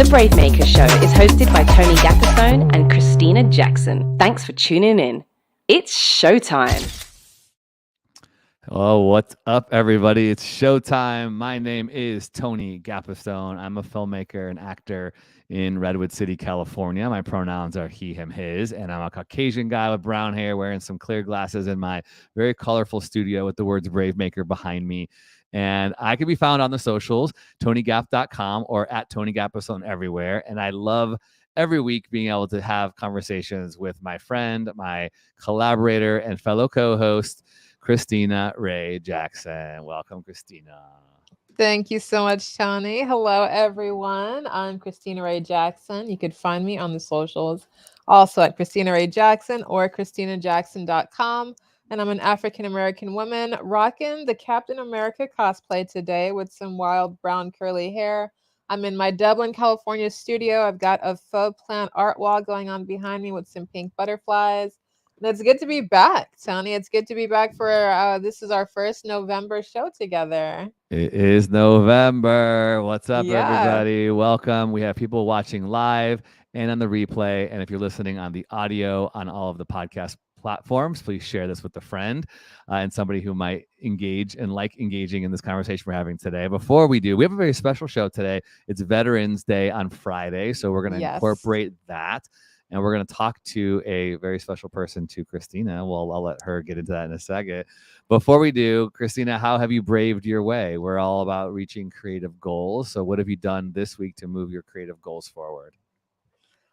Brave Maker Show is hosted by Tony Gapperstone and Christina Jackson. Thanks for tuning in. It's showtime. Oh, what's up, everybody? It's showtime. My name is Tony Gapperstone. I'm a filmmaker and actor in Redwood City, California. My pronouns are he, him, his, and I'm a Caucasian guy with brown hair wearing some clear glasses in my very colorful studio with the words Brave Maker behind me. And I can be found on the socials, TonyGap.com or at Tony Gapperstone everywhere. And I love every week being able to have conversations with my friend, my collaborator, and fellow co-host, Christina Ray Jackson. Welcome, Christina. Thank you so much, Tony. Hello, everyone. I'm Christina Ray Jackson. You could find me on the socials, also at Christina Ray Jackson or ChristinaJackson.com. And I'm an African-American woman rocking the Captain America cosplay today with some wild brown curly hair. I'm in my Dublin, California studio. I've got a faux plant art wall going on behind me with some pink butterflies. And it's good to be back, Tony. It's good to be back for, this is our first November show together. It is November. What's up, everybody? Welcome. We have people watching live and on the replay. And if you're listening on the audio on all of the podcast platforms, please share this with a friend and somebody who might engage and like engaging in this conversation we're having today. Before we do, we have a very special show today. It's Veterans Day on Friday, so we're going to incorporate that, and we're going to talk to a very special person, to Christina. Well, I'll let her get into that in a second. Before we do, Christina, how have you braved your way? We're all about reaching creative goals. So what have you done this week to move your creative goals forward?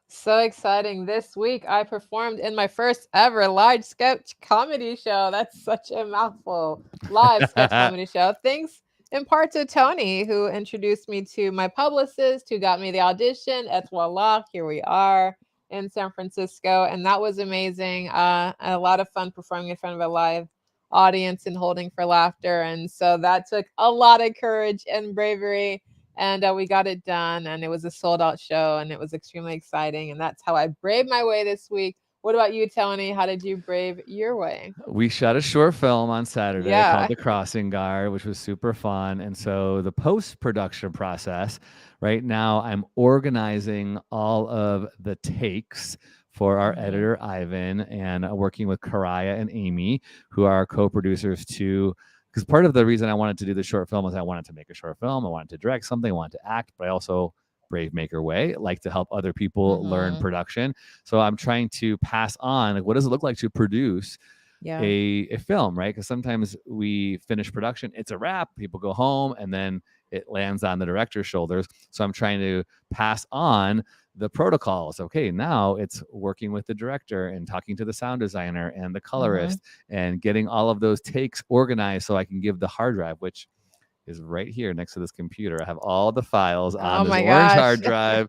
So exciting. This week, I performed in my first ever live sketch comedy show. That's such a mouthful. Live sketch comedy show. Thanks in part to Tony, who introduced me to my publicist, who got me the audition. Et voila, here we are in San Francisco. And that was amazing. A lot of fun performing in front of a live audience and holding for laughter. And so that took a lot of courage and bravery. And we got it done, and it was a sold-out show, and it was extremely exciting. And that's how I braved my way this week. What about you, Tony? How did you brave your way? We shot a short film on Saturday called The Crossing Guard, which was super fun. And so the post-production process, right now, I'm organizing all of the takes for our editor, Ivan, and working with Karaya and Amy, who are co-producers too. Because part of the reason I wanted to do the short film is I wanted to make a short film. I wanted to direct something. I wanted to act, but I also, Brave Maker way, like to help other people learn production. So I'm trying to pass on, like, what does it look like to produce a film, right? Because sometimes we finish production, it's a wrap, people go home, and then it lands on the director's shoulders. So I'm trying to pass on the protocols. Okay, now it's working with the director and talking to the sound designer and the colorist and getting all of those takes organized so I can give the hard drive, which is right here next to this computer. I have all the files on this orange hard drive,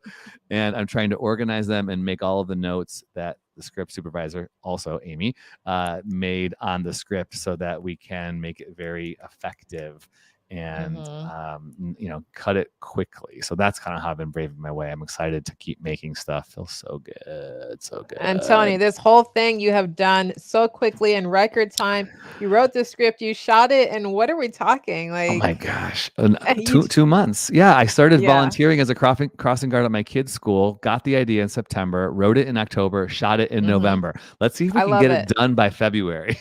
and I'm trying to organize them and make all of the notes that the script supervisor, also Amy, made on the script so that we can make it very effective and cut it quickly. So that's kind of how I've been braving my way. I'm excited to keep making stuff. Feels so good, so good. And Tony, this whole thing you have done so quickly in record time. You wrote the script, you shot it, and what are we talking? Like, oh my gosh, 2 months. Yeah, I started volunteering as a crossing guard at my kids' school. Got the idea in September, wrote it in October, shot it in November. Let's see if we can get it done by February.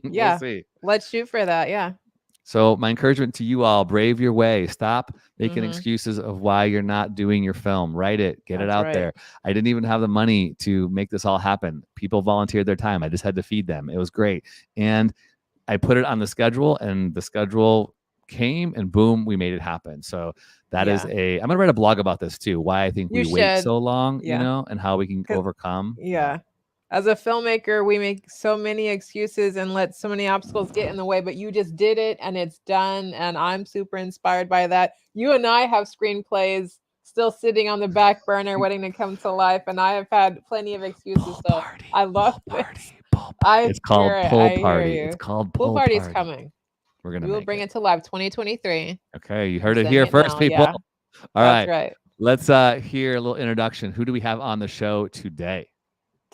Yeah, we'll see. Let's shoot for that. Yeah. So my encouragement to you all, brave your way. Stop making Mhm. excuses of why you're not doing your film. Write it, get it That's out right. there. I didn't even have the money to make this all happen. People volunteered their time. I just had to feed them. It was great. And I put it on the schedule, and the schedule came, and boom, we made it happen. So that is Yeah. I'm gonna write a blog about this too. Why I think You we wait should. so long, you Yeah. know, and how we can 'Cause- overcome. Yeah. As a filmmaker, we make so many excuses and let so many obstacles get in the way, but you just did it and it's done. And I'm super inspired by that. You and I have screenplays still sitting on the back burner waiting to come to life. And I have had plenty of excuses. Pool So party, I love pool this. party, pool I party. It's called hear it. Pool I hear Party. you. It's called Pool Pool party is Party. coming. We're gonna We will make bring it. it to life 2023. Okay, you I'm heard it saying here it first, now. people. Yeah, All that's right. right. Let's hear a little introduction. Who do we have on the show today?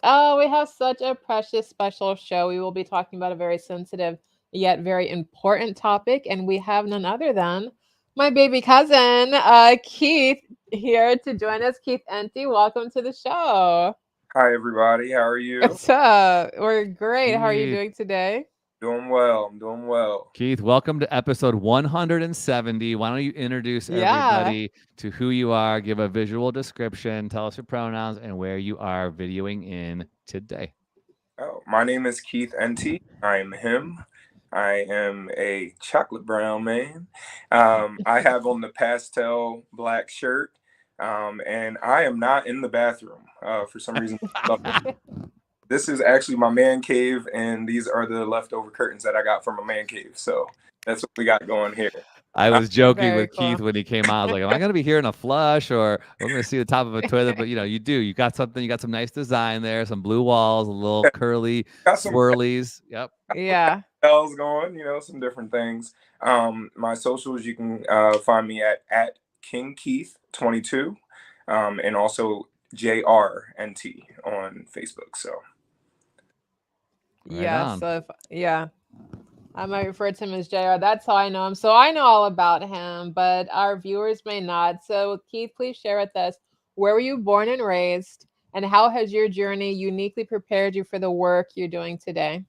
Oh, we have such a precious, special show. We will be talking about a very sensitive yet very important topic, and we have none other than my baby cousin, Keith, here to join us. Keith Enty, welcome to the show. Hi, everybody. How are you? What's up? We're great. How are you Keith. doing today? Doing well. I'm doing well. Keith, welcome to episode 170. Why don't you introduce everybody to who you are, give a visual description, tell us your pronouns, and where you are videoing in today. Oh, my name is Keith Enty. I'm him. I am a chocolate brown man. I have on the pastel black shirt, and I am not in the bathroom for some reason. This is actually my man cave, and these are the leftover curtains that I got from my man cave. So that's what we got going here. I was joking Very with Keith cool. when he came out. I was like, am I going to be hearing a flush or we're going to see the top of a toilet? But, you do. You got something. You got some nice design there, some blue walls, a little curly Got some swirlies. Yep. Yeah. bells going, some different things. My socials, you can find me at King Keith 22, and also JRNT on Facebook. So Right Yeah. on. So I might refer to him as JR. That's how I know him. So I know all about him, but our viewers may not. So Keith, please share with us, where were you born and raised, and how has your journey uniquely prepared you for the work you're doing today?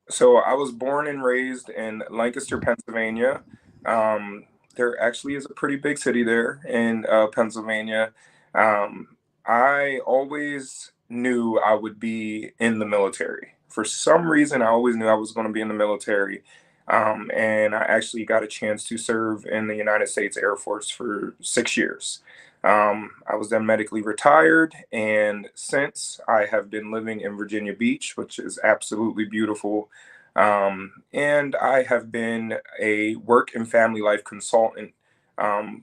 So I was born and raised in Lancaster, Pennsylvania. There actually is a pretty big city there in Pennsylvania. I always knew I would be in the military. For some reason, I always knew I was going to be in the military. And I actually got a chance to serve in the United States Air Force for 6 years. I was then medically retired, and since I have been living in Virginia Beach, which is absolutely beautiful. And I have been a work and family life consultant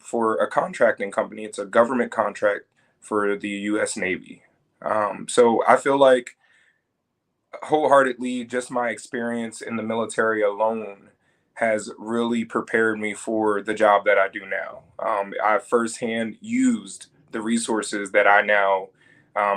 for a contracting company. It's a government contract for the U.S. Navy. So I feel like wholeheartedly, just my experience in the military alone has really prepared me for the job that I do now. I firsthand used the resources that I now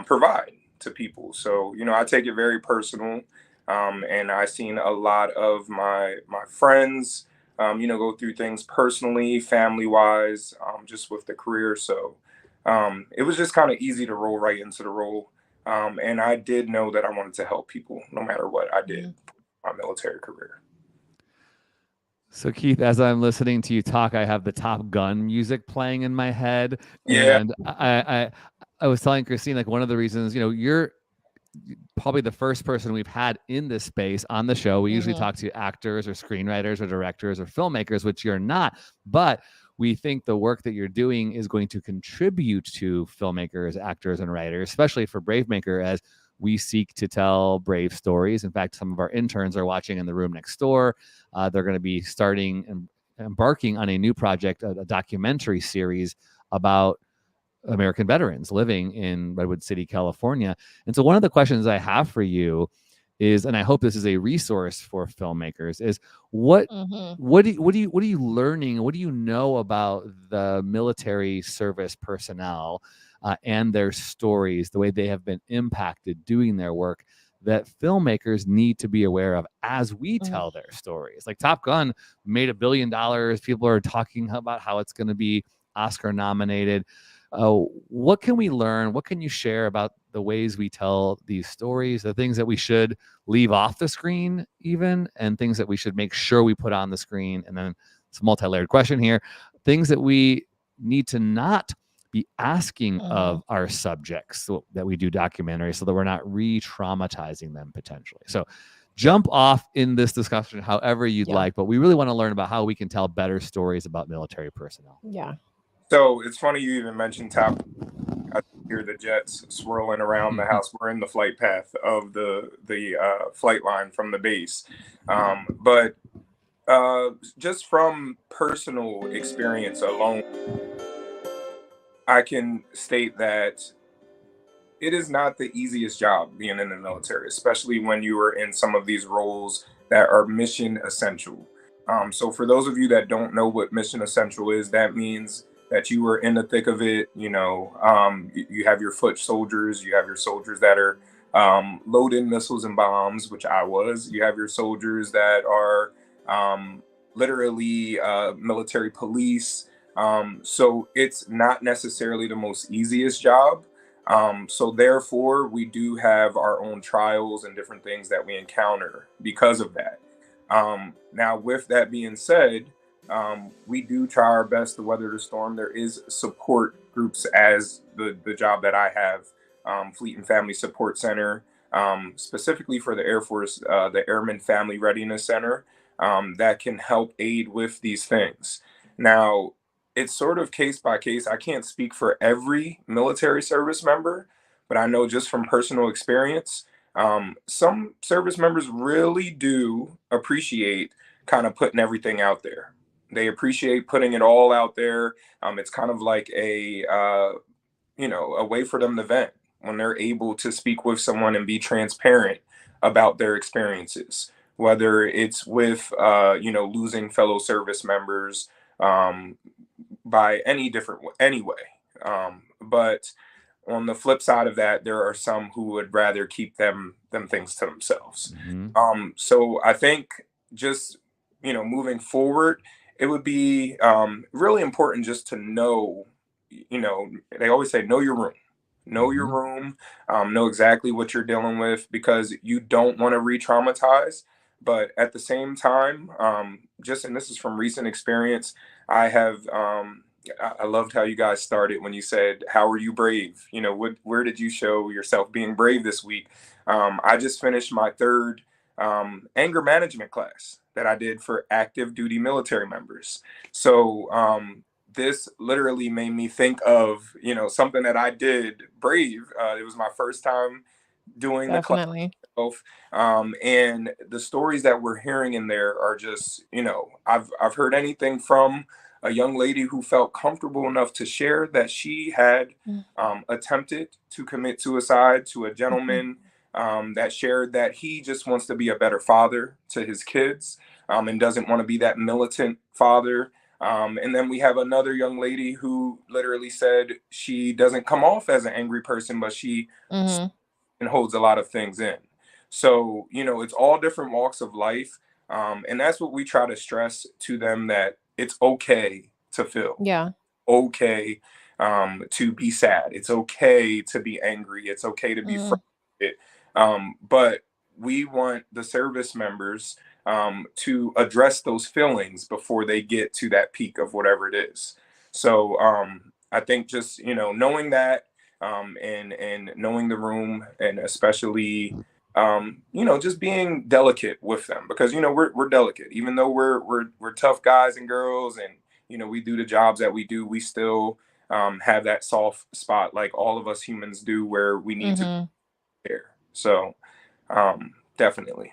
provide to people. So, I take it very personal. And I've seen a lot of my friends, go through things personally, family wise, just with the career. So it was just kind of easy to roll right into the role. And I did know that I wanted to help people no matter what I did my military career. So Keith, as I'm listening to you talk, I have the Top Gun music playing in my head. Yeah. And I was telling Christine, like, one of the reasons, you're probably the first person we've had in this space on the show. We usually talk to actors or screenwriters or directors or filmmakers, which you're not, but we think the work that you're doing is going to contribute to filmmakers, actors, and writers, especially for Bravemaker, as we seek to tell brave stories. In fact, some of our interns are watching in the room next door. They're going to be starting and embarking on a new project, a documentary series about American veterans living in Redwood City, California. And so one of the questions I have for you is, and I hope this is a resource for filmmakers, is what are you learning? What do you know about the military service personnel and their stories, the way they have been impacted doing their work, that filmmakers need to be aware of as we tell their stories? Like Top Gun made $1 billion. People are talking about how it's going to be Oscar nominated. What can we learn? What can you share about the ways we tell these stories, the things that we should leave off the screen even, and things that we should make sure we put on the screen? And then it's a multi-layered question here. Things that we need to not be asking of our subjects that we do documentaries so that we're not re-traumatizing them potentially. So jump off in this discussion however you'd like, but we really want to learn about how we can tell better stories about military personnel. Yeah. So it's funny you even mentioned top. I hear the jets swirling around the house. We're in the flight path of the flight line from the base. But just from personal experience alone, I can state that it is not the easiest job being in the military, especially when you are in some of these roles that are mission essential. So for those of you that don't know what mission essential is, that means that you are in the thick of it. You have your foot soldiers, you have your soldiers that are loading missiles and bombs, which I was. You have your soldiers that are literally military police. So it's not necessarily the most easiest job. So therefore, we do have our own trials and different things that we encounter because of that. Now, with that being said, we do try our best to weather the storm. There is support groups as the job that I have, Fleet and Family Support Center, specifically for the Air Force, the Airman Family Readiness Center, that can help aid with these things. Now, it's sort of case by case. I can't speak for every military service member, but I know just from personal experience, some service members really do appreciate kind of putting everything out there. They appreciate putting it all out there. It's kind of like a way for them to vent when they're able to speak with someone and be transparent about their experiences, whether it's with, losing fellow service members, by any way. But on the flip side of that, there are some who would rather keep them things to themselves. So I think just, moving forward, it would be really important just to know, they always say, know your room. Know your room, know exactly what you're dealing with, because you don't want to re-traumatize. But at the same time, and this is from recent experience, I have, I loved how you guys started when you said, how are you brave? Where did you show yourself being brave this week? I just finished my third anger management class that I did for active duty military members. So this literally made me think of, something that I did brave. It was my first time doing the class. And the stories that we're hearing in there are just, I've heard anything from a young lady who felt comfortable enough to share that she had attempted to commit suicide, to a gentleman that shared that he just wants to be a better father to his kids, and doesn't want to be that militant father. And then we have another young lady who literally said she doesn't come off as an angry person, but she and holds a lot of things in. So, it's all different walks of life. And that's what we try to stress to them, that it's okay to feel. Yeah. Okay to be sad. It's okay to be angry. It's okay to be frustrated. But we want the service members to address those feelings before they get to that peak of whatever it is. So I think just, knowing that, and knowing the room, and especially just being delicate with them, because we're delicate, even though we're tough guys and girls, and we do the jobs that we do, we still have that soft spot, like all of us humans do, where we need to care. So definitely.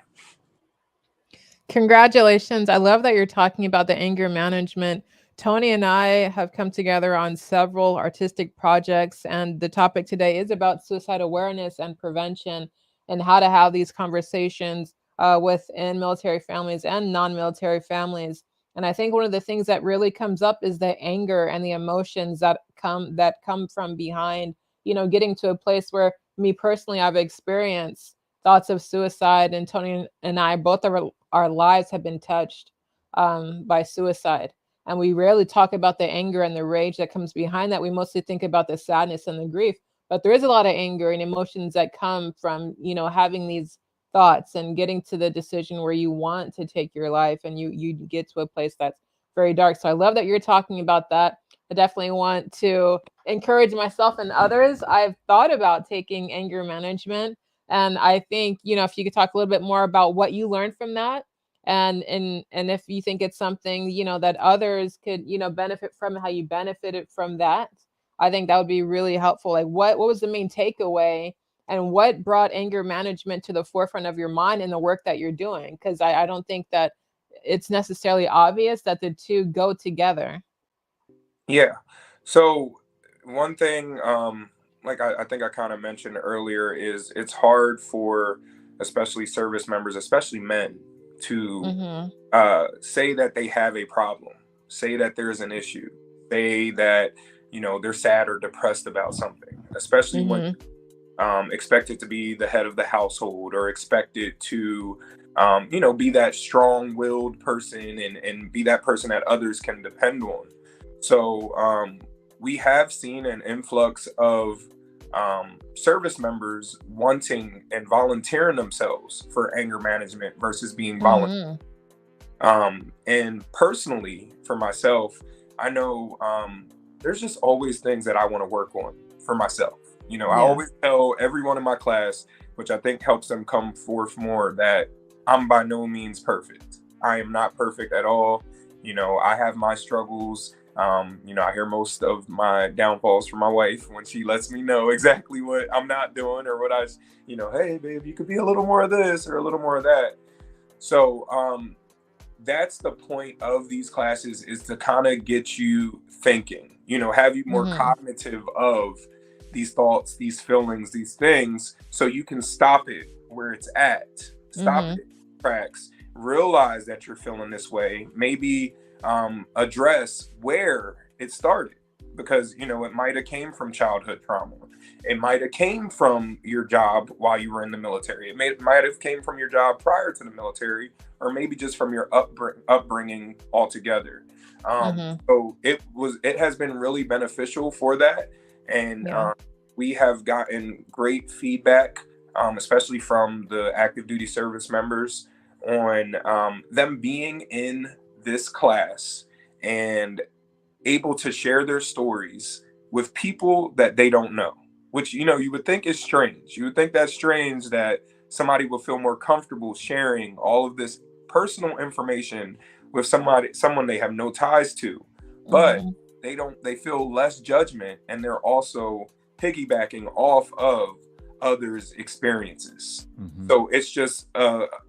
Congratulations. I love that you're talking about the anger management. Tony and I have come together on several artistic projects, and the topic today is about suicide awareness and prevention, and how to have these conversations within military families and non-military families. And I think one of the things that really comes up is the anger and the emotions that come from behind, getting to a place where, me personally, I've experienced thoughts of suicide, and Tony and I, both of our lives have been touched by suicide. And we rarely talk about the anger and the rage that comes behind that. We mostly think about the sadness and the grief, but there is a lot of anger and emotions that come from, having these thoughts and getting to the decision where you want to take your life, and you get to a place that's very dark. So I love that you're talking about that. I definitely want to encourage myself and others. I've thought about taking anger management, and I think, if you could talk a little bit more about what you learned from that, and if you think it's something, that others could, benefit from, how you benefited from that, I think that would be really helpful. Like, what was the main takeaway, and what brought anger management to the forefront of your mind in the work that you're doing? Because I don't think that it's necessarily obvious that the two go together. Yeah. So one thing, like I think I kind of mentioned earlier, is it's hard for especially service members, especially men, to say that they have a problem, say that there's an issue, say that they're sad or depressed about something, especially when expected to be the head of the household, or expected to be that strong-willed person, and be that person that others can depend on. So we have seen an influx of service members wanting and volunteering themselves for anger management versus being volunteer. And personally, for myself, I know there's just always things that I want to work on for myself. I always tell everyone in my class, which I think helps them come forth more, that I'm by no means perfect. I am not perfect at all. I have my struggles. I hear most of my downfalls from my wife when she lets me know exactly what I'm not doing, or what hey, babe, you could be a little more of this or a little more of that. So that's the point of these classes, is to kind of get you thinking, have you more cognitive of these thoughts, these feelings, these things, so you can stop it where it's at, stop it in tracks, realize that you're feeling this way, maybe address where it started, because it might have came from childhood trauma, it might have came from your job while you were in the military, it might have came from your job prior to the military, or maybe just from your upbringing altogether. So it has been really beneficial for that, and we have gotten great feedback, especially from the active duty service members, on them being in this class and able to share their stories with people that they don't know, which you would think is strange. You would think that's strange that somebody would feel more comfortable sharing all of this personal information with someone they have no ties to, but they feel less judgment, and they're also piggybacking off of others' experiences. So it's just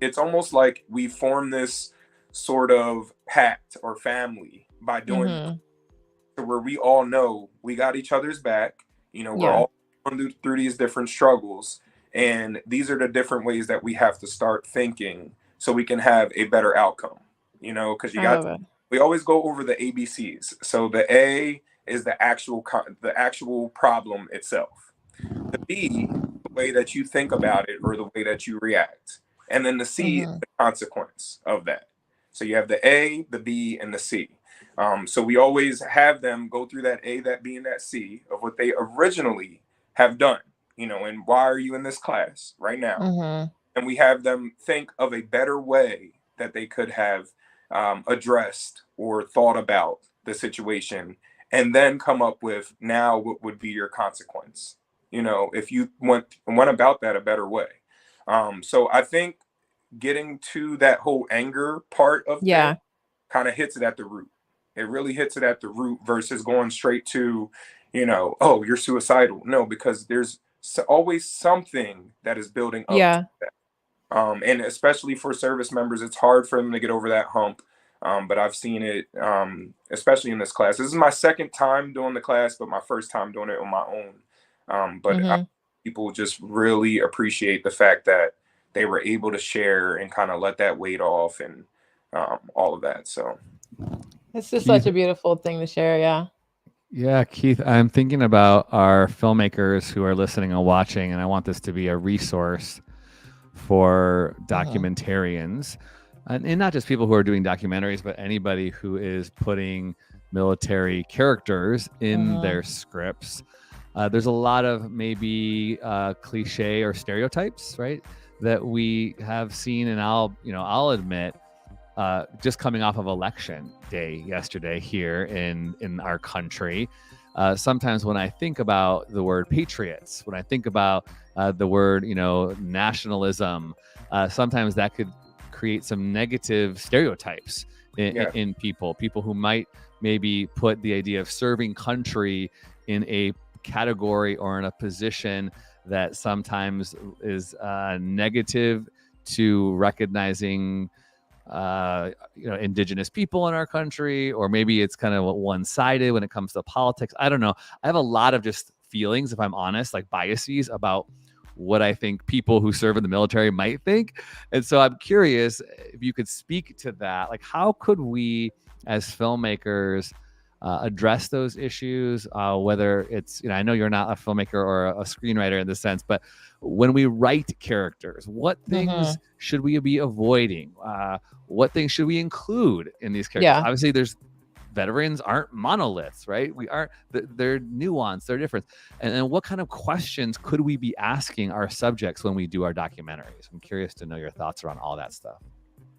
it's almost like we form this sort of pact or family by doing this, where we all know we got each other's back. We're all going through these different struggles, and these are the different ways that we have to start thinking so we can have a better outcome. Because we always go over the ABCs. So the A is the actual problem itself. The B, the way that you think about it or the way that you react. And then the C is the consequence of that. So you have the A, the B, and the C. So we always have them go through that A, that B, and that C of what they originally have done, and why are you in this class right now? And we have them think of a better way that they could have addressed or thought about the situation, and then come up with now what would be your consequence, if you went about that a better way. So I think getting to that whole anger part of it kind of hits it at the root. It really hits it at the root versus going straight to, oh, you're suicidal. No, because there's always something that is building up to that. And especially for service members, it's hard for them to get over that hump. But I've seen it, especially in this class. This is my second time doing the class, but my first time doing it on my own. But people just really appreciate the fact that they were able to share and kind of let that weight off, and all of that. So it's just such a beautiful thing to share. Yeah, Keith, I'm thinking about our filmmakers who are listening and watching, and I want this to be a resource for documentarians. And not just people who are doing documentaries, but anybody who is putting military characters in their scripts. There's a lot of maybe cliche or stereotypes, right, that we have seen, and I'll admit, just coming off of election day yesterday here in our country, sometimes when I think about the word patriots, when I think about the word nationalism, sometimes that could create some negative stereotypes in people who might maybe put the idea of serving country in a category or in a position that sometimes is negative to recognizing indigenous people in our country, or maybe it's kind of one-sided when it comes to politics. I don't know. I have a lot of just feelings, if I'm honest, like biases about what I think people who serve in the military might think. And so I'm curious if you could speak to that. Like, how could we as filmmakers address those issues, whether it's, I know you're not a filmmaker or a screenwriter in this sense, but when we write characters, what things should we be avoiding? What things should we include in these characters? Yeah. Obviously, veterans aren't monoliths, right? They're nuanced, they're different. And what kind of questions could we be asking our subjects when we do our documentaries? I'm curious to know your thoughts around all that stuff.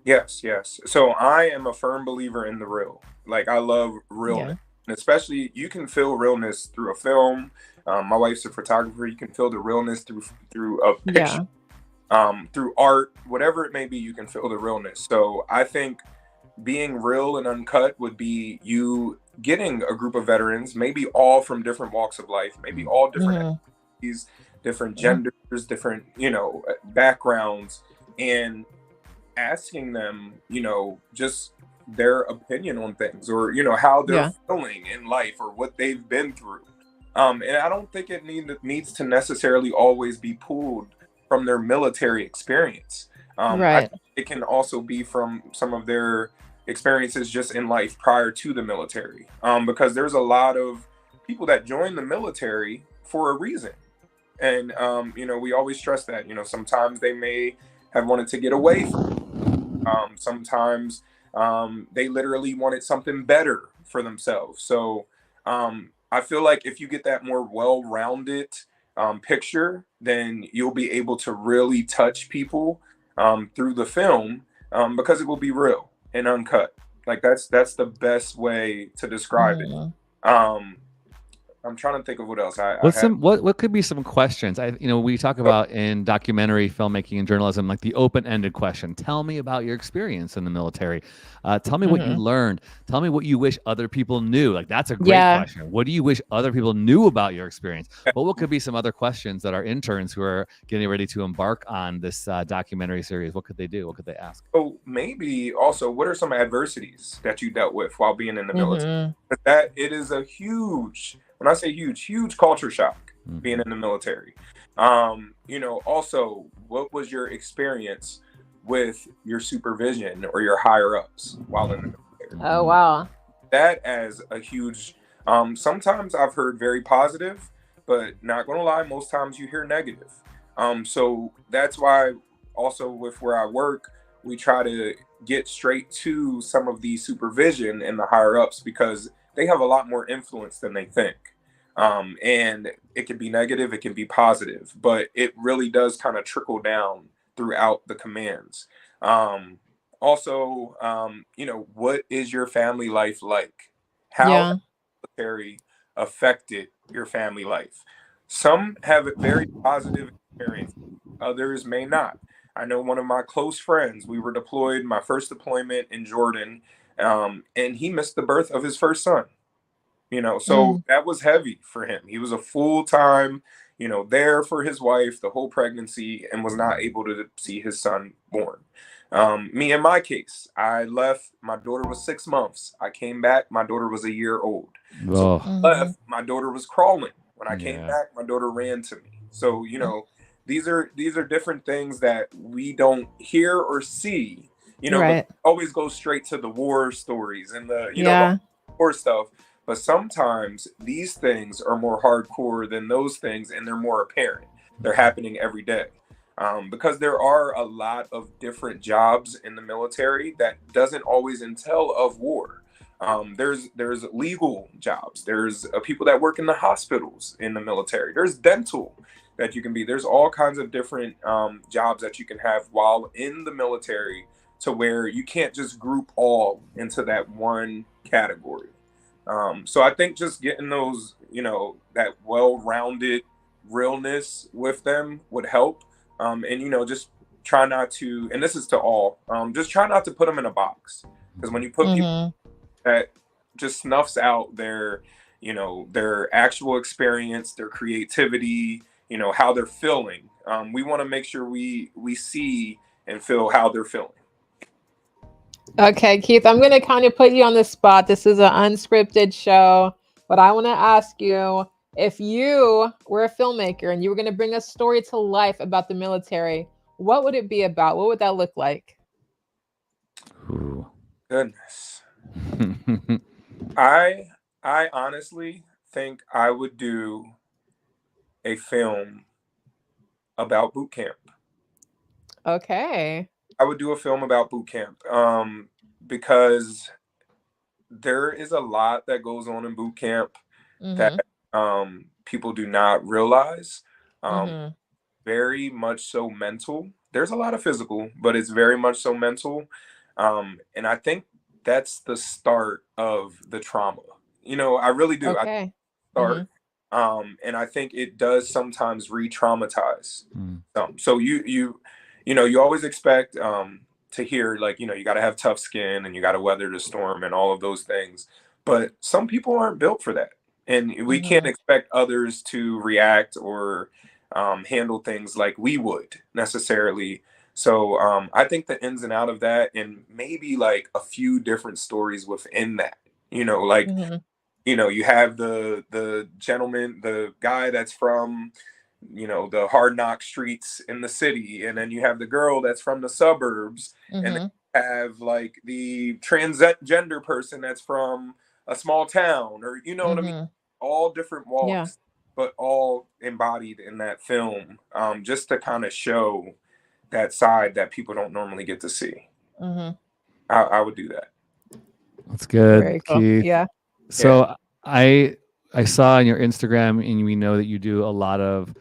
Yes. So I am a firm believer in the real. Like, I love realness. And especially, you can feel realness through a film. My wife's a photographer. You can feel the realness through a picture, through art, whatever it may be. You can feel the realness. So I think being real and uncut would be you getting a group of veterans, maybe all from different walks of life, maybe all different ethnicities, different genders, different backgrounds, and asking them, just their opinion on things, or how they're feeling in life, or what they've been through. And I don't think it needs to necessarily always be pulled from their military experience. I think it can also be from some of their experiences just in life prior to the military, because there's a lot of people that join the military for a reason, and we always stress that sometimes they may have wanted to get away from it. Sometimes they literally wanted something better for themselves. So I feel like if you get that more well-rounded picture, then you'll be able to really touch people through the film, because it will be real and uncut. Like, that's the best way to describe it. I'm trying to think of what else. What could be some questions? We talk about in documentary filmmaking and journalism, like the open-ended question. Tell me about your experience in the military. Tell me what you learned. Tell me what you wish other people knew. Like, that's a great question. What do you wish other people knew about your experience? But what could be some other questions that our interns who are getting ready to embark on this documentary series, what could they do? What could they ask? So maybe also, what are some adversities that you dealt with while being in the military? That it is a huge, when I say huge culture shock being in the military. Also, what was your experience with your supervision or your higher ups while in the military? Oh, wow. That as a huge, sometimes I've heard very positive, but not gonna lie, most times you hear negative. So that's why also with where I work, we try to get straight to some of the supervision and the higher ups, because they have a lot more influence than they think. And it can be negative, it can be positive, but it really does kind of trickle down throughout the commands. Also, what is your family life like? How has the military affected your family life? Some have a very positive experience, others may not. I know one of my close friends, we were deployed, my first deployment in Jordan, and he missed the birth of his first son. So that was heavy for him. He was a full-time, there for his wife the whole pregnancy, and was not able to see his son born. Me, in my case, I left, my daughter was 6 months. I came back, my daughter was a year old. So I left, my daughter was crawling. When I came back, my daughter ran to me. So, these are different things that we don't hear or see, but always go straight to the war stories and the war stuff. But sometimes these things are more hardcore than those things, and they're more apparent. They're happening every day. because there are a lot of different jobs in the military that doesn't always entail of war. There's legal jobs. There's people that work in the hospitals in the military. There's dental that you can be. There's all kinds of different jobs that you can have while in the military, to where you can't just group all into that one category. So I think just getting those, that well-rounded realness with them would help. And, just try not to, and this is to all, just try not to put them in a box. Because when you put people that just snuffs out their, their actual experience, their creativity, how they're feeling. We want to make sure we see and feel how they're feeling. Okay, Keith, I'm going to kind of put you on the spot. This is an unscripted show, but I want to ask you, if you were a filmmaker and you were going to bring a story to life about the military, what would it be about? What would that look like? Ooh. Goodness. I honestly think I would do a film about boot camp. Okay. I would do a film about boot camp, because there is a lot that goes on in boot camp that people do not realize. Very much so mental. There's a lot of physical, but it's very much so mental. And I think that's the start of the trauma. I really do. Okay. And I think it does sometimes re-traumatize. So you always expect to hear, like, you got to have tough skin and you got to weather the storm and all of those things. But some people aren't built for that. And we can't expect others to react or handle things like we would necessarily. So I think the ins and out of that, and maybe like a few different stories within that, you have the gentleman, the guy that's from, the hard knock streets in the city. And then you have the girl that's from the suburbs. And then you have like the transgender person that's from a small town, or, what I mean? All different walks, but all embodied in that film, just to kind of show that side that people don't normally get to see. I would do that. That's good, Very cool. Keith. Yeah. So I saw on your Instagram, and we know that you do a lot of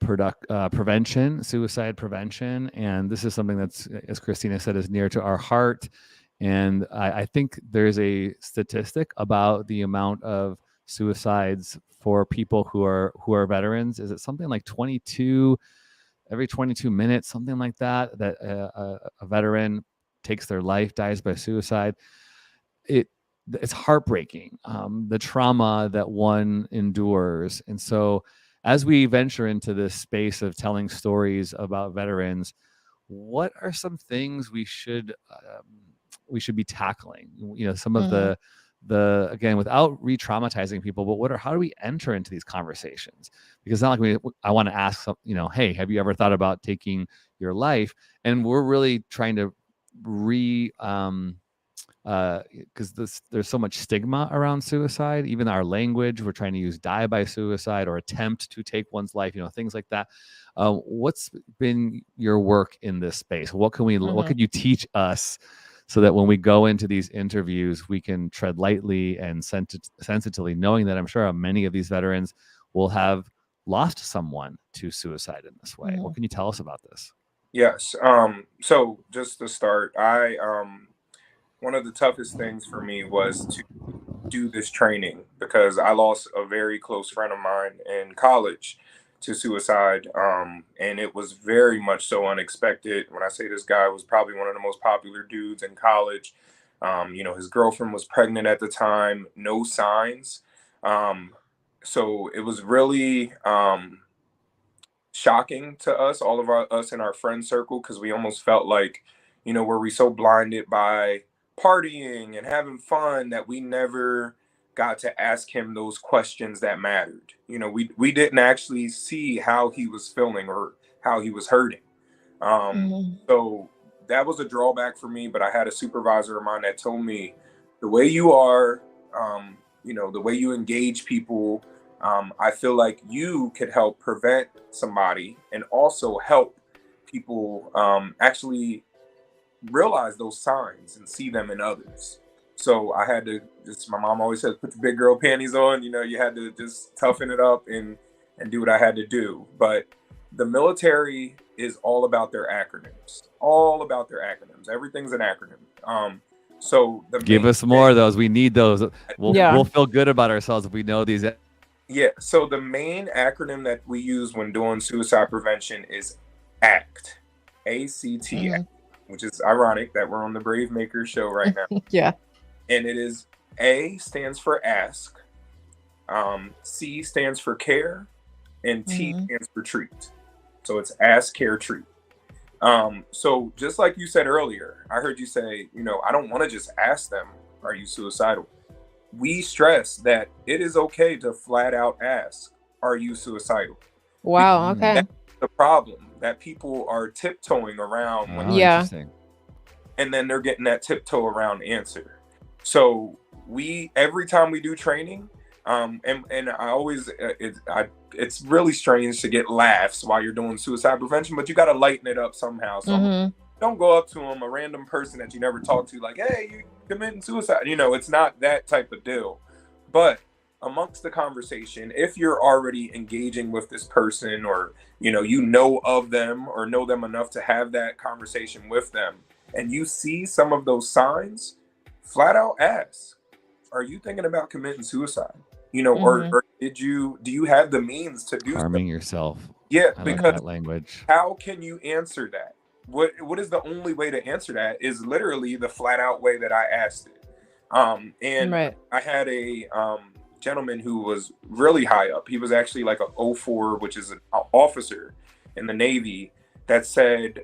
prevention, suicide prevention, and this is something that's, as Christina said, is near to our heart. And I think there's a statistic about the amount of suicides for people who are veterans. Is it something like 22 every 22 minutes, something like that a veteran takes their life, dies by suicide? It's heartbreaking, the trauma that one endures. And so as we venture into this space of telling stories about veterans, what are some things we should be tackling? Some of the again, without re-traumatizing people, but how do we enter into these conversations? Because it's not like I want to ask, hey, have you ever thought about taking your life? And we're really trying to because there's so much stigma around suicide. Even our language, we're trying to use die by suicide or attempt to take one's life, things like that. What's been your work in this space? What could you teach us, so that when we go into these interviews, we can tread lightly and sensitively, knowing that I'm sure many of these veterans will have lost someone to suicide in this way. What can you tell us about this? Yes. So just to start, one of the toughest things for me was to do this training, because I lost a very close friend of mine in college to suicide. And it was very much so unexpected. When I say this guy was probably one of the most popular dudes in college, his girlfriend was pregnant at the time, no signs. So it was really shocking to us, all of us in our friend circle, because we almost felt like, were we so blinded by partying and having fun that we never got to ask him those questions that mattered. We didn't actually see how he was feeling or how he was hurting. So that was a drawback for me, but I had a supervisor of mine that told me, the way you are, the way you engage people, I feel like you could help prevent somebody and also help people actually realize those signs and see them in others. So I had to my mom always said, put your big girl panties on. You had to just toughen it up and do what I had to do. But the military is all about their acronyms. Everything's an acronym. So give us more of those. We need those. We'll feel good about ourselves if we know these. Yeah. So the main acronym that we use when doing suicide prevention is ACT, A-C-T, which is ironic that we're on the Brave Makers show right now. Yeah. And it is A stands for ask, C stands for care, and T stands for treat. So it's ask, care, treat. So just like you said earlier, I heard you say, I don't want to just ask them, are you suicidal? We stress that it is okay to flat out ask, are you suicidal? Wow. Okay. That's the problem, that people are tiptoeing around Interesting. And then they're getting that tiptoe around answer. So every time we do training, and I always, it's really strange to get laughs while you're doing suicide prevention, but you got to lighten it up somehow. So don't go up to them, a random person that you never talked to, like, hey, you committing suicide. It's not that type of deal. But amongst the conversation, if you're already engaging with this person, or, of them or know them enough to have that conversation with them, and you see some of those signs, flat out ask, are you thinking about committing suicide? Or do you have the means to do harming yourself? Yeah, I because like that language. How can you answer that? What is the only way to answer that is literally the flat out way that I asked it. I had a gentleman who was really high up. He was actually like a 04, which is an officer in the Navy, that said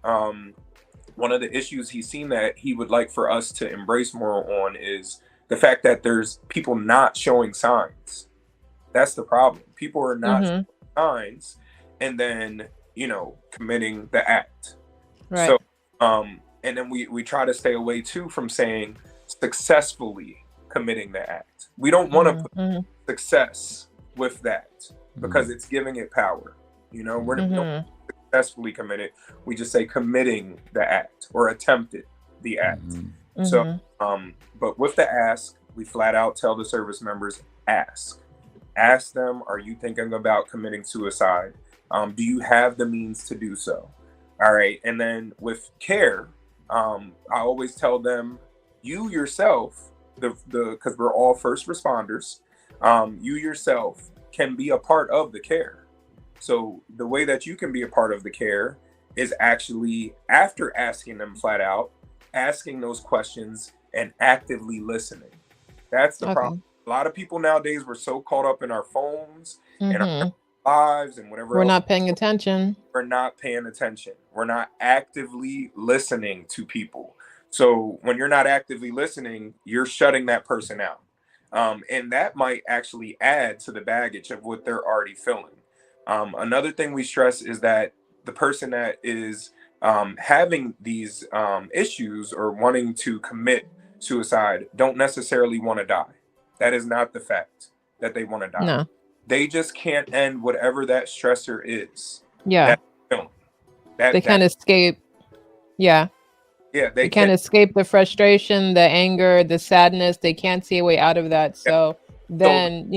one of the issues he's seen that he would like for us to embrace more on is the fact that there's people not showing signs. That's the problem. People are not showing signs and then, committing the act. Right. So, and then we try to stay away too from saying successfully committing the act. We don't want to put success with that because it's giving it power. We don't successfully committed. We just say committing the act or attempted the act. So, but with the ask, we flat out tell the service members, ask them, are you thinking about committing suicide? Do you have the means to do so? All right. And then with care, I always tell them, you yourself, because we're all first responders, you yourself can be a part of the care. So the way that you can be a part of the care is actually, after asking them flat out, asking those questions and actively listening. That's the problem. A lot of people nowadays, we're so caught up in our phones and our lives and whatever. We're not paying attention. We're not paying attention. We're not actively listening to people. So when you're not actively listening, you're shutting that person out. And that might actually add to the baggage of what they're already feeling. Another thing we stress is that the person that is having these issues or wanting to commit suicide don't necessarily want to die. That is not the fact that they want to die. No. They just can't end whatever that stressor is. Yeah. They can't escape. Yeah. Yeah. They can't escape the frustration, the anger, the sadness. They can't see a way out of that. So then,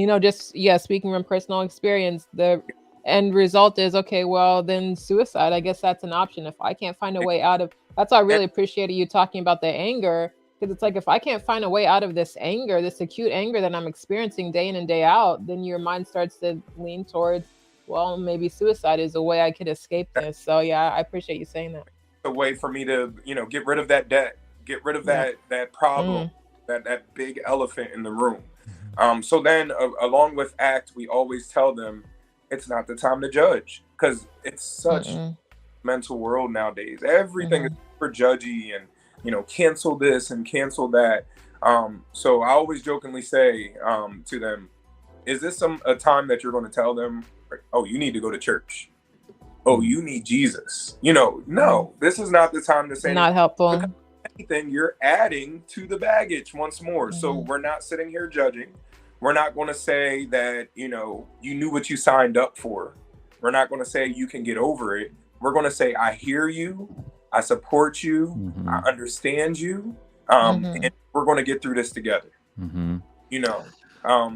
speaking from personal experience, the end result is, okay, well, then suicide, I guess that's an option. If I can't find a way out of, that's why I really appreciated you talking about the anger, because it's like, if I can't find a way out of this anger, this acute anger that I'm experiencing day in and day out, then your mind starts to lean towards, well, maybe suicide is a way I could escape this. So yeah, I appreciate you saying that. A way for me to, get rid of that debt, get rid of that problem, that big elephant in the room. So then along with ACT, we always tell them, it's not the time to judge, because it's such a mental world nowadays. Everything is super judgy and, cancel this and cancel that. So I always jokingly say to them, is this a time that you're going to tell them, oh, you need to go to church? Oh, you need Jesus? No, this is not the time to say not helpful. Anything, you're adding to the baggage once more. So we're not sitting here judging. We're not going to say that, you knew what you signed up for. We're not going to say you can get over it. we're going to say, I hear you, I support you, I understand you, and we're going to get through this together. You know,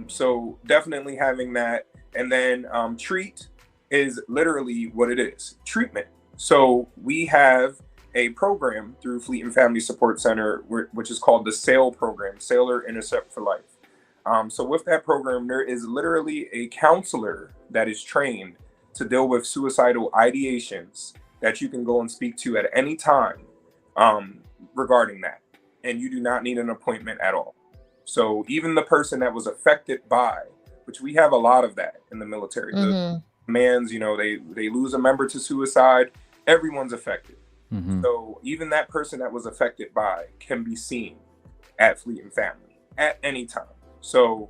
so definitely having that. And then treat is literally what it is, treatment. So we have a program through Fleet and Family Support Center, which is called the SAIL program, Sailor Intercept for Life. So with that program, there is literally a counselor that is trained to deal with suicidal ideations that you can go and speak to at any time regarding that. And you do not need an appointment at all. So even the person that was affected by, which we have a lot of that in the military, the commands, you know, they lose a member to suicide, everyone's affected. So even that person that was affected by can be seen at Fleet and Family at any time. So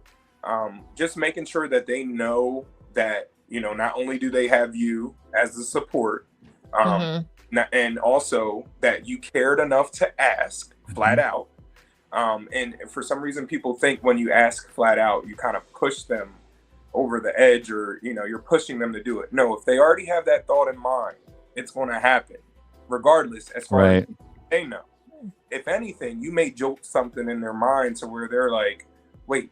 just making sure that they know that, you know, not only do they have you as the support, and also that you cared enough to ask flat out. And for some reason, people think when you ask flat out, you kind of push them over the edge, or, you know, you're pushing them to do it. No, if they already have that thought in mind, it's going to happen regardless, as far as they know. If anything, you may jolt something in their mind to where they're like, wait,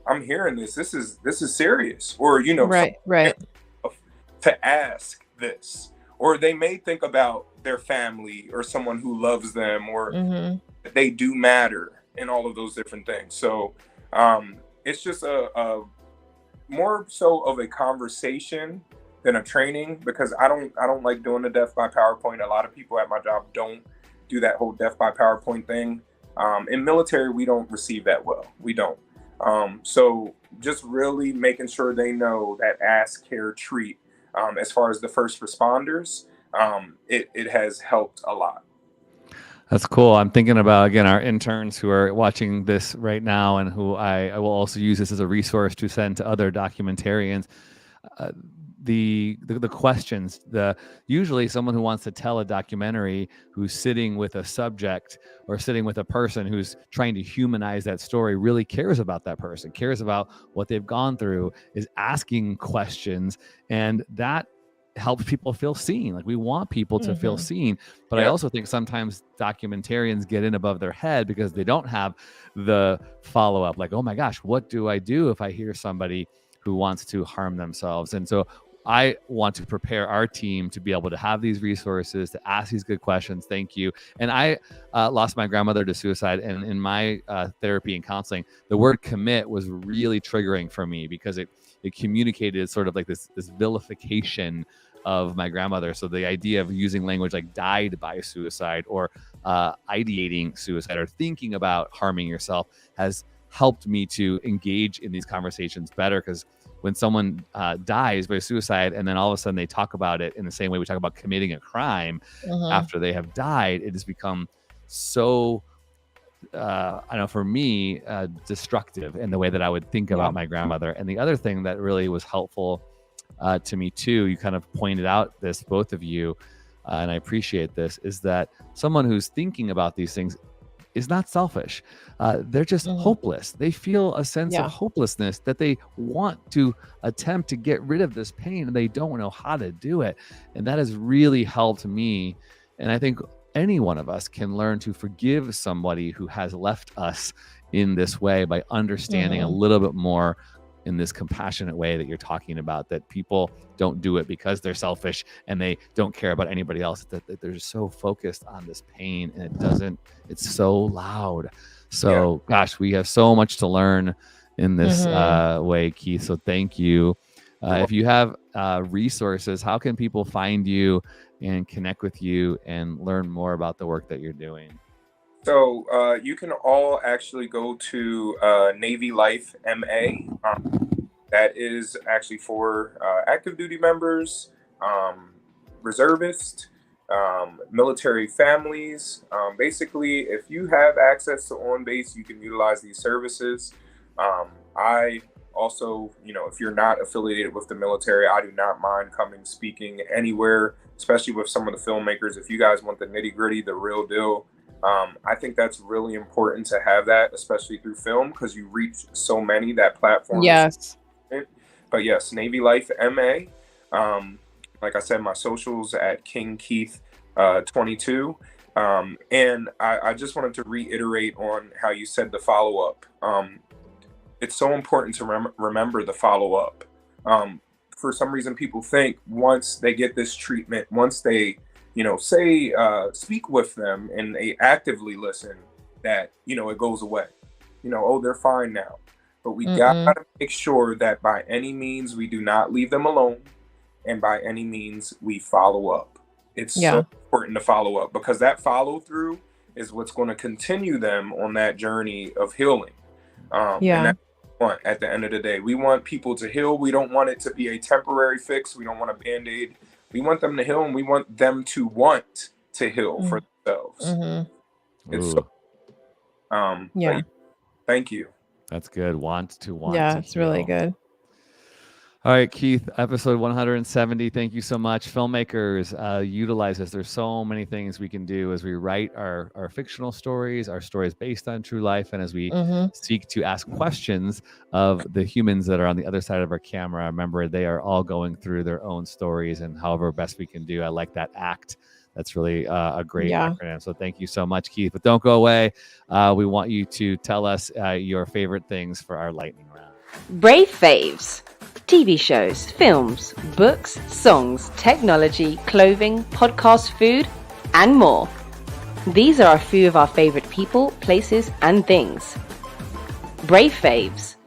I'm hearing this. This is serious. Or, you know, to ask this. Or they may think about their family or someone who loves them, or they do matter, and all of those different things. So it's just a more so of a conversation than a training, because I don't like doing the death by PowerPoint. A lot of people at my job don't do that whole death by PowerPoint thing. In military, we don't receive that well. We don't. So just really making sure they know that ask, care, treat. As far as the first responders, it has helped a lot. That's cool. I'm thinking about, again, our interns who are watching this right now, and who I will also use this as a resource to send to other documentarians. The questions, usually someone who wants to tell a documentary, who's sitting with a subject or sitting with a person who's trying to humanize that story, really cares about that person, cares about what they've gone through, is asking questions, and that helps people feel seen. Like, we want people to feel seen. But I also think sometimes documentarians get in above their head because they don't have the follow-up, like, oh my gosh, what do I do if I hear somebody who wants to harm themselves? And so I want to prepare our team to be able to have these resources, to ask these good questions. Thank you. And I lost my grandmother to suicide. And in my therapy and counseling, the word commit was really triggering for me, because it communicated sort of like this vilification of my grandmother. So the idea of using language like died by suicide, or ideating suicide, or thinking about harming yourself, has helped me to engage in these conversations better. Because when someone dies by suicide, and then all of a sudden they talk about it in the same way we talk about committing a crime after they have died, it has become so, I know for me, destructive in the way that I would think about my grandmother. And the other thing that really was helpful to me too, you kind of pointed out this, both of you, and I appreciate this, is that someone who's thinking about these things is not selfish. They're just hopeless. They feel a sense of hopelessness, that they want to attempt to get rid of this pain, and they don't know how to do it. And that has really helped me. And I think any one of us can learn to forgive somebody who has left us in this way, by understanding a little bit more in this compassionate way that you're talking about, that people don't do it because they're selfish and they don't care about anybody else, that they're just so focused on this pain, and it's so loud. So gosh, we have so much to learn in this way, Keith. So thank you. If you have resources, how can people find you and connect with you and learn more about the work that you're doing? So you can all actually go to Navy Life MA. That is actually for active duty members, reservists, military families. Basically, if you have access to on base, you can utilize these services. I also, if you're not affiliated with the military, I do not mind coming speaking anywhere, especially with some of the filmmakers. If you guys want the nitty gritty, the real deal, I think that's really important to have that, especially through film, because you reach so many. That platform. Yes. But yes, Navy Life MA. like I said, my socials at King Keith 22. And I just wanted to reiterate on how you said the follow-up. It's so important to remember the follow-up. For some reason, people think once they get this treatment, once they, speak with them and they actively listen, that, it goes away. Oh, they're fine now. But we gotta make sure that by any means we do not leave them alone, and by any means we follow up. It's so important to follow up, because that follow through is what's going to continue them on that journey of healing. And that's what we want at the end of the day. We want people to heal. We don't want it to be a temporary fix. We don't want a band-aid. We want them to heal, and we want them to want to heal for themselves. It's so, thank you. That's good. Want to want. Yeah, to it's really good. All right, Keith, episode 170. Thank you so much. Filmmakers, utilize this. There's so many things we can do as we write our fictional stories, our stories based on true life, and as we seek to ask questions of the humans that are on the other side of our camera. Remember, they are all going through their own stories, and however best we can do. I like that ACT. That's really a great acronym. So thank you so much, Keith. But don't go away. We want you to tell us your favorite things for our lightning round. Brave faves. TV shows, films, books, songs, technology, clothing, podcast, food, and more. These are a few of our favorite people, places, and things. Brave faves.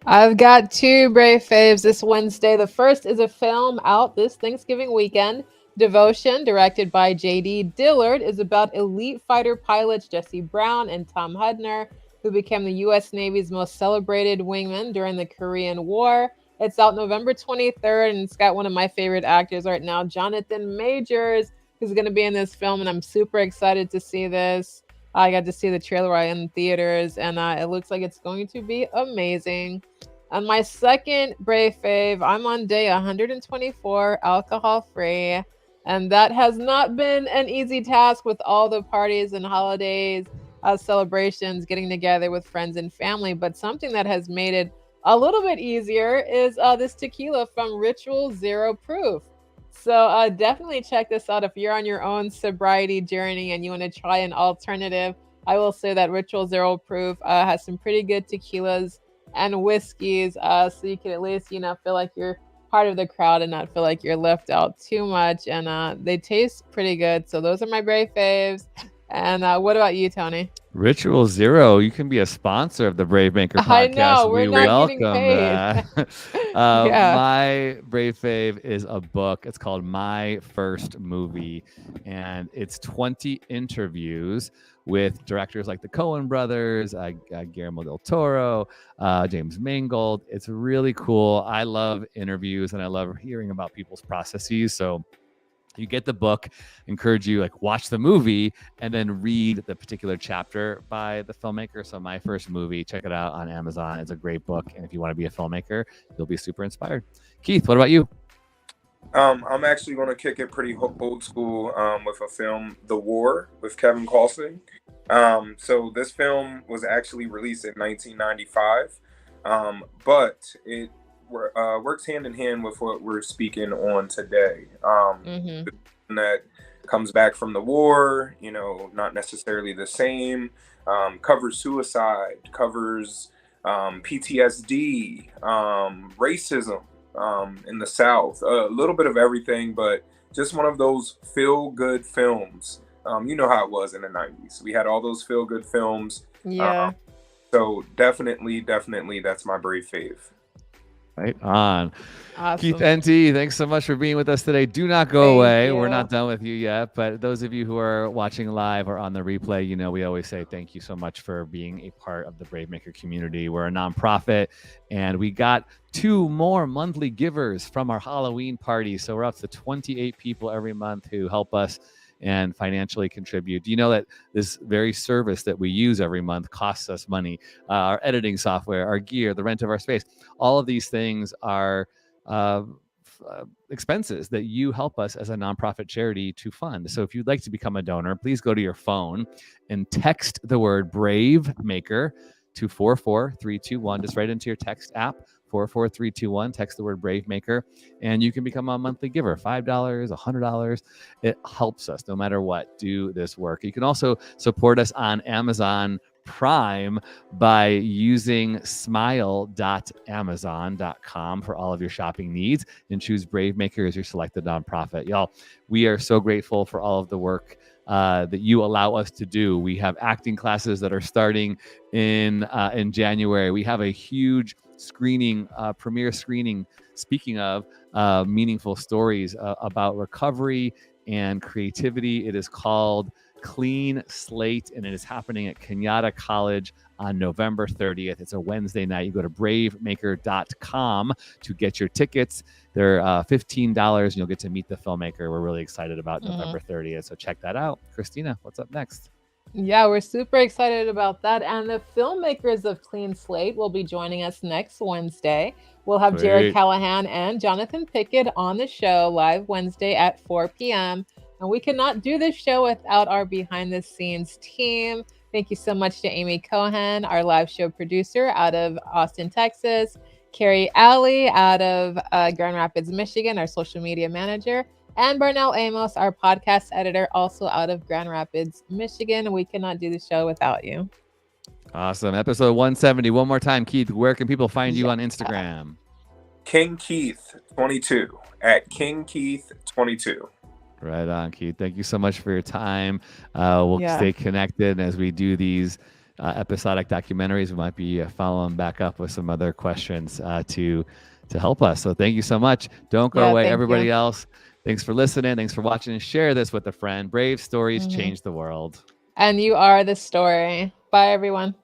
I've got 2 brave faves this Wednesday. The first is a film out this Thanksgiving weekend. Devotion, directed by J.D. Dillard, is about elite fighter pilots Jesse Brown and Tom Hudner, who became the U.S. Navy's most celebrated wingman during the Korean War. It's out November 23rd, and it's got one of my favorite actors right now, Jonathan Majors, who's going to be in this film, and I'm super excited to see this. I got to see the trailer in theaters, and it looks like it's going to be amazing. And my second brave fave, I'm on day 124, alcohol-free, and that has not been an easy task with all the parties and holidays, celebrations, getting together with friends and family. But something that has made it a little bit easier is this tequila from Ritual Zero Proof. So definitely check this out if you're on your own sobriety journey and you want to try an alternative. I will say that Ritual Zero Proof has some pretty good tequilas and whiskeys, so you can at least, feel like you're part of the crowd and not feel like you're left out too much. And they taste pretty good. So those are my brave faves. And what about you, Tony? Ritual Zero, you can be a sponsor of the Brave Maker podcast. I know, we're not welcome getting paid. that. My brave fave is a book. It's called My First Movie, and it's 20 interviews with directors like the Coen brothers, Guillermo del Toro, James Mangold. It's really cool. I love interviews and I love hearing about people's processes. So you get the book, encourage you watch the movie and then read the particular chapter by the filmmaker. So My First Movie, check it out on Amazon. It's a great book. And if you want to be a filmmaker, you'll be super inspired. Keith, what about you? I'm actually going to kick it pretty old school with a film, The War, with Kevin Costner. So this film was actually released in 1995, but it works hand in hand with what we're speaking on today. That comes back from the war, not necessarily the same, covers suicide, covers PTSD, racism in the South, a little bit of everything, but just one of those feel-good films. You know how it was in the 90s. We had all those feel-good films. Yeah. So definitely, that's my brave fave. Right on. Awesome. Keith Enty, thanks so much for being with us today. Do not go away. We're not done with you yet, but those of you who are watching live or on the replay, we always say thank you so much for being a part of the Brave Maker community. We're a nonprofit, and we got 2 more monthly givers from our Halloween party. So we're up to 28 people every month who help us and financially contribute. Do you know that this very service that we use every month costs us money? Our editing software, our gear, the rent of our space, all of these things are expenses that you help us as a nonprofit charity to fund. So if you'd like to become a donor, please go to your phone and text the word Brave Maker to 44321. Just write into your text app 44321. Text the word Brave Maker, and you can become a monthly giver. $5, $100. It helps us no matter what. Do this work. You can also support us on Amazon Prime by using smile.amazon.com for all of your shopping needs, and choose Brave Maker as your selected nonprofit. Y'all, we are so grateful for all of the work that you allow us to do. We have acting classes that are starting in January. We have a huge screening, premiere screening, speaking of meaningful stories about recovery and creativity. It is called Clean Slate, and it is happening at Kenyatta College on November 30th. It's a Wednesday night. You go to bravemaker.com to get your tickets. They're $15, and you'll get to meet the filmmaker. We're really excited about November 30th, so check that out. Christina, what's up next? Yeah, we're super excited about that. And the filmmakers of Clean Slate will be joining us next Wednesday. We'll have Jared Callahan and Jonathan Pickett on the show live Wednesday at 4 p.m. And we cannot do this show without our behind the scenes team. Thank you so much to Amy Cohen, our live show producer out of Austin, Texas. Carrie Alley out of Grand Rapids, Michigan, our social media manager. And Barnell Amos, our podcast editor, also out of Grand Rapids, Michigan. We cannot do the show without you. Awesome. Episode 170. One more time, Keith, where can people find you on Instagram? King Keith 22 at King Keith 22. Right on, Keith. Thank you so much for your time. We'll stay connected as we do these episodic documentaries. We might be following back up with some other questions to help us. So thank you so much. Don't go away, everybody else. Thanks for listening. Thanks for watching, and share this with a friend. Brave stories change the world. And you are the story. Bye, everyone.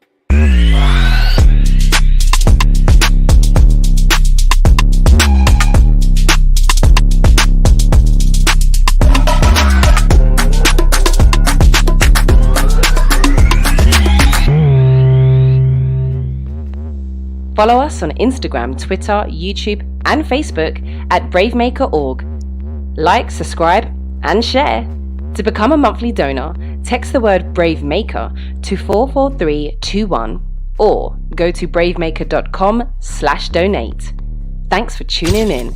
Follow us on Instagram, Twitter, YouTube, and Facebook at bravemaker.org. Like, subscribe, and share. To become a monthly donor, text the word BraveMaker to 44321 or go to bravemaker.com/donate. Thanks for tuning in.